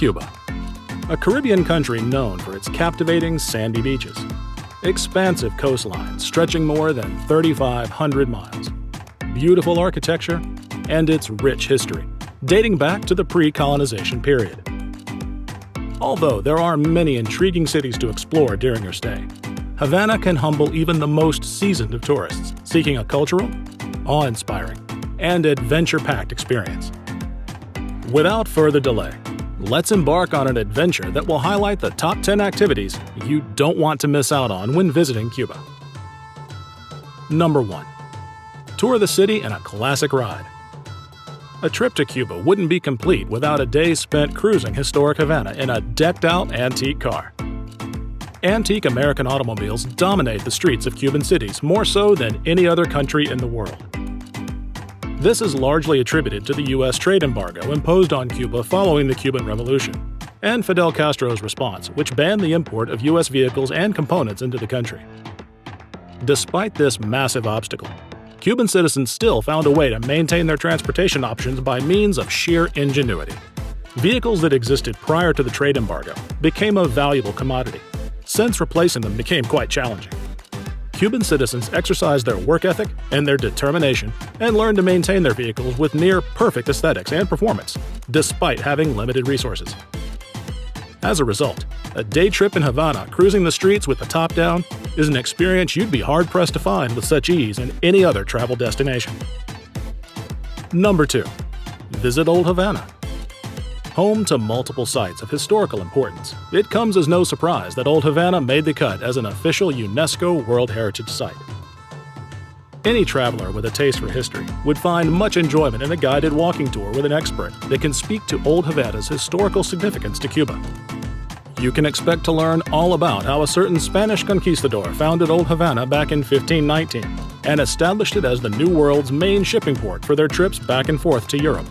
Cuba, a Caribbean country known for its captivating sandy beaches, expansive coastlines stretching more than 3,500 miles, beautiful architecture, and its rich history, dating back to the pre-colonization period. Although there are many intriguing cities to explore during your stay, Havana can humble even the most seasoned of tourists seeking a cultural, awe-inspiring, and adventure-packed experience. Without further delay, let's embark on an adventure that will highlight the top 10 activities you don't want to miss out on when visiting Cuba. Number 1. Tour the city in a classic ride. A trip to Cuba wouldn't be complete without a day spent cruising historic Havana in a decked-out antique car. Antique American automobiles dominate the streets of Cuban cities more so than any other country in the world. This is largely attributed to the U.S. trade embargo imposed on Cuba following the Cuban Revolution, and Fidel Castro's response, which banned the import of U.S. vehicles and components into the country. Despite this massive obstacle, Cuban citizens still found a way to maintain their transportation options by means of sheer ingenuity. Vehicles that existed prior to the trade embargo became a valuable commodity, since replacing them became quite challenging. Cuban citizens exercised their work ethic and their determination and learned to maintain their vehicles with near-perfect aesthetics and performance, despite having limited resources. As a result, a day trip in Havana cruising the streets with the top down is an experience you'd be hard-pressed to find with such ease in any other travel destination. Number 2. Visit Old Havana. Home to multiple sites of historical importance, it comes as no surprise that Old Havana made the cut as an official UNESCO World Heritage Site. Any traveler with a taste for history would find much enjoyment in a guided walking tour with an expert that can speak to Old Havana's historical significance to Cuba. You can expect to learn all about how a certain Spanish conquistador founded Old Havana back in 1519 and established it as the New World's main shipping port for their trips back and forth to Europe.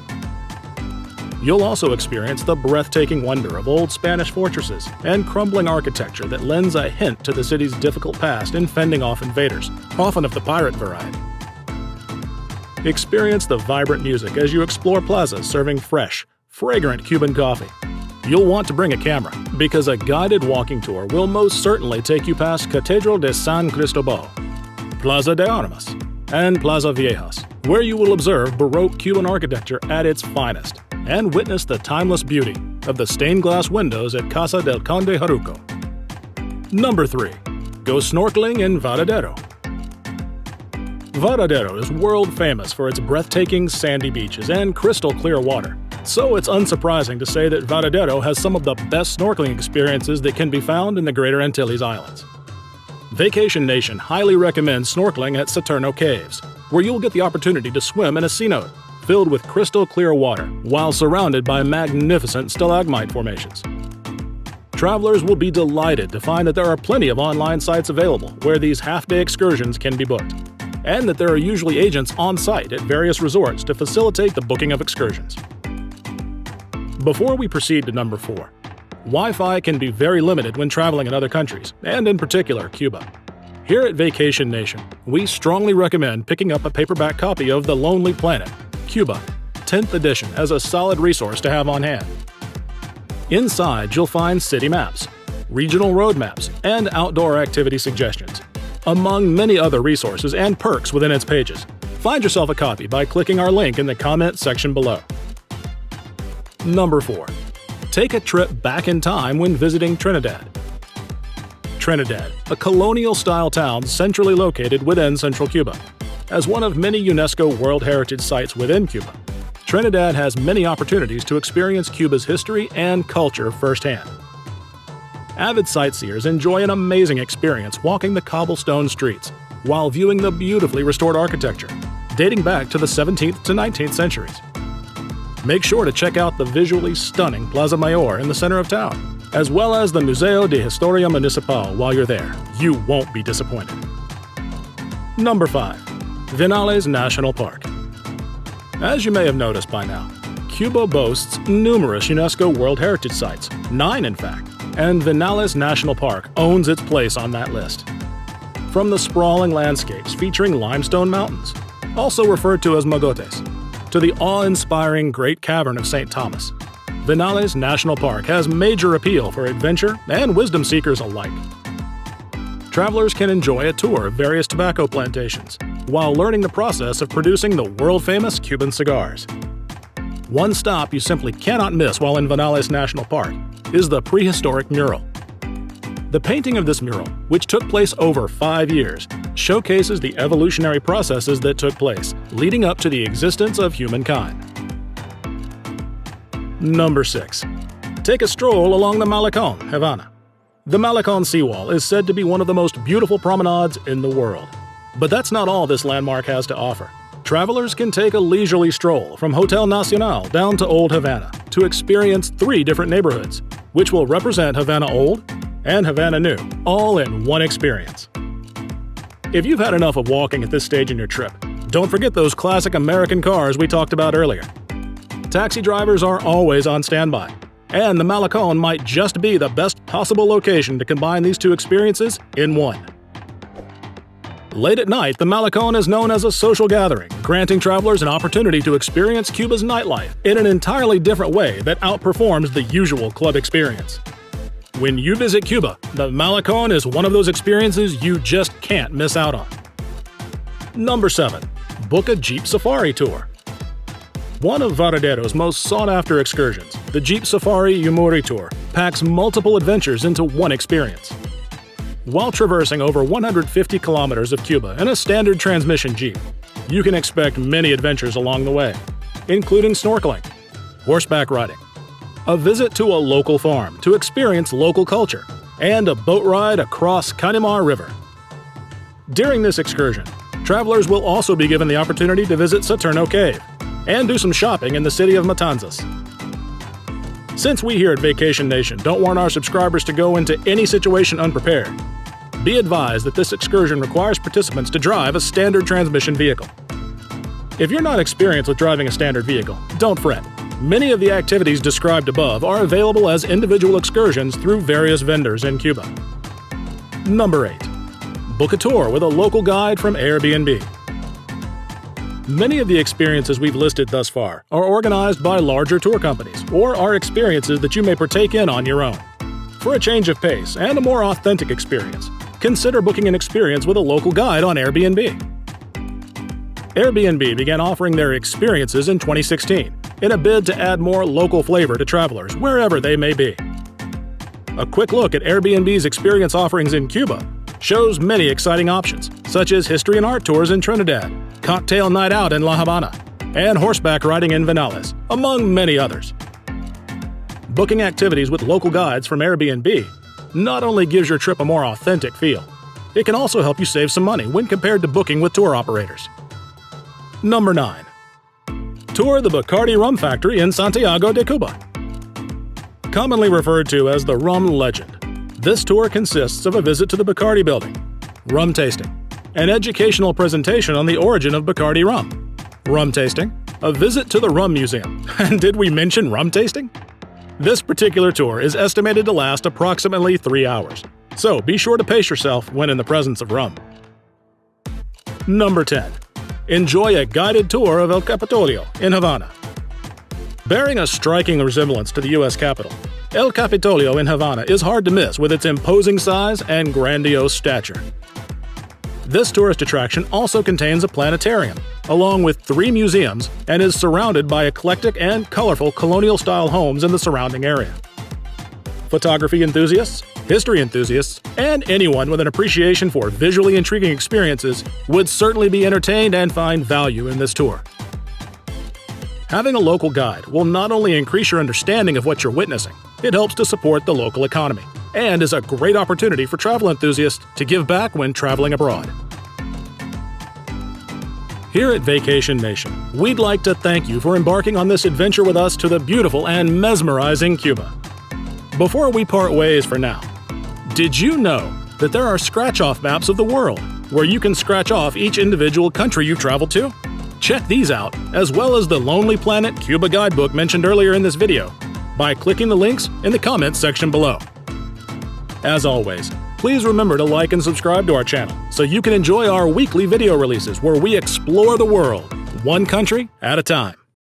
You'll also experience the breathtaking wonder of old Spanish fortresses and crumbling architecture that lends a hint to the city's difficult past in fending off invaders, often of the pirate variety. Experience the vibrant music as you explore plazas serving fresh, fragrant Cuban coffee. You'll want to bring a camera, because a guided walking tour will most certainly take you past Catedral de San Cristobal, Plaza de Armas, and Plaza Viejas, where you will observe Baroque Cuban architecture at its finest and witness the timeless beauty of the stained glass windows at Casa del Conde Jaruco. Number 3. Go snorkeling in Varadero. Varadero is world famous for its breathtaking sandy beaches and crystal clear water, so it's unsurprising to say that Varadero has some of the best snorkeling experiences that can be found in the Greater Antilles Islands. Vacation Nation highly recommends snorkeling at Saturno Caves, where you'll get the opportunity to swim in a cenote filled with crystal clear water while surrounded by magnificent stalagmite formations. Travelers will be delighted to find that there are plenty of online sites available where these half-day excursions can be booked, and that there are usually agents on site at various resorts to facilitate the booking of excursions. Before we proceed to number 4, Wi-Fi can be very limited when traveling in other countries, and in particular Cuba. Here at Vacation Nation, we strongly recommend picking up a paperback copy of The Lonely Planet Cuba, 10th edition, as a solid resource to have on hand. Inside, you'll find city maps, regional road maps, and outdoor activity suggestions, among many other resources and perks within its pages. Find yourself a copy by clicking our link in the comment section below. Number 4. Take a trip back in time when visiting Trinidad. Trinidad, a colonial-style town centrally located within central Cuba. As one of many UNESCO World Heritage Sites within Cuba, Trinidad has many opportunities to experience Cuba's history and culture firsthand. Avid sightseers enjoy an amazing experience walking the cobblestone streets while viewing the beautifully restored architecture, dating back to the 17th to 19th centuries. Make sure to check out the visually stunning Plaza Mayor in the center of town, as well as the Museo de Historia Municipal while you're there. You won't be disappointed. Number 5. VINALES National Park. As you may have noticed by now, Cuba boasts numerous UNESCO World Heritage Sites, 9 in fact, and VINALES National Park owns its place on that list. From the sprawling landscapes featuring limestone mountains, also referred to as mogotes, to the awe-inspiring Great Cavern of St. Thomas, Vinales National Park has major appeal for adventure and wisdom seekers alike. Travelers can enjoy a tour of various tobacco plantations while learning the process of producing the world-famous Cuban cigars. One stop you simply cannot miss while in Vinales National Park is the prehistoric mural. The painting of this mural, which took place over 5 years, showcases the evolutionary processes that took place leading up to the existence of humankind. Number 6. Take a stroll along the MALECON, Havana. The MALECON seawall is said to be one of the most beautiful promenades in the world. But that's not all this landmark has to offer. Travelers can take a leisurely stroll from Hotel Nacional down to Old Havana to experience 3 different neighborhoods, which will represent Havana Old and Havana New, all in one experience. If you've had enough of walking at this stage in your trip, don't forget those classic American cars we talked about earlier. Taxi drivers are always on standby, and the MALECON might just be the best possible location to combine these 2 experiences in one. Late at night, the MALECON is known as a social gathering, granting travelers an opportunity to experience Cuba's nightlife in an entirely different way that outperforms the usual club experience. When you visit Cuba, the MALECON is one of those experiences you just can't miss out on. Number 7. Book a Jeep Safari Tour. One of Varadero's most sought-after excursions, the Jeep Safari Yumuri Tour, packs multiple adventures into one experience. While traversing over 150 kilometers of Cuba in a standard transmission Jeep, you can expect many adventures along the way, including snorkeling, horseback riding, a visit to a local farm to experience local culture, and a boat ride across Canimar River. During this excursion, travelers will also be given the opportunity to visit Saturno Cave and do some shopping in the city of Matanzas. Since we here at Vacation Nation don't want our subscribers to go into any situation unprepared, be advised that this excursion requires participants to drive a standard transmission vehicle. If you're not experienced with driving a standard vehicle, don't fret. Many of the activities described above are available as individual excursions through various vendors in Cuba. Number 8. Book a tour with a local guide from AIRBNB. Many of the experiences we've listed thus far are organized by larger tour companies or are experiences that you may partake in on your own. For a change of pace and a more authentic experience, consider booking an experience with a local guide on Airbnb. Airbnb began offering their experiences in 2016 in a bid to add more local flavor to travelers wherever they may be. A quick look at Airbnb's experience offerings in Cuba shows many exciting options, such as history and art tours in Trinidad, cocktail night out in La Havana, and horseback riding in Vinales, among many others. Booking activities with local guides from Airbnb not only gives your trip a more authentic feel, it can also help you save some money when compared to booking with tour operators. Number 9. Tour the BACARDI rum factory in Santiago de Cuba. Commonly referred to as the Rum Legend, this tour consists of a visit to the BACARDI building, rum tasting, an educational presentation on the origin of BACARDI rum tasting, a visit to the rum museum, and did we mention rum tasting? This particular tour is estimated to last approximately 3 hours, so be sure to pace yourself when in the presence of rum. Number 10. Enjoy a guided tour of El Capitolio in Havana. Bearing a striking resemblance to the U.S. Capitol, El Capitolio in Havana is hard to miss with its imposing size and grandiose stature. This tourist attraction also contains a planetarium, along with 3 museums, and is surrounded by eclectic and colorful colonial-style homes in the surrounding area. Photography enthusiasts, history enthusiasts, and anyone with an appreciation for visually intriguing experiences would certainly be entertained and find value in this tour. Having a local guide will not only increase your understanding of what you're witnessing, it helps to support the local economy, and is a great opportunity for travel enthusiasts to give back when traveling abroad. Here at Vacation Nation, we'd like to thank you for embarking on this adventure with us to the beautiful and mesmerizing Cuba. Before we part ways for now, did you know that there are scratch-off maps of the world, where you can scratch off each individual country you've traveled to? Check these out, as well as the Lonely Planet Cuba guidebook mentioned earlier in this video, by clicking the links in the comments section below. As always, please remember to like and subscribe to our channel so you can enjoy our weekly video releases where we explore the world, one country at a time.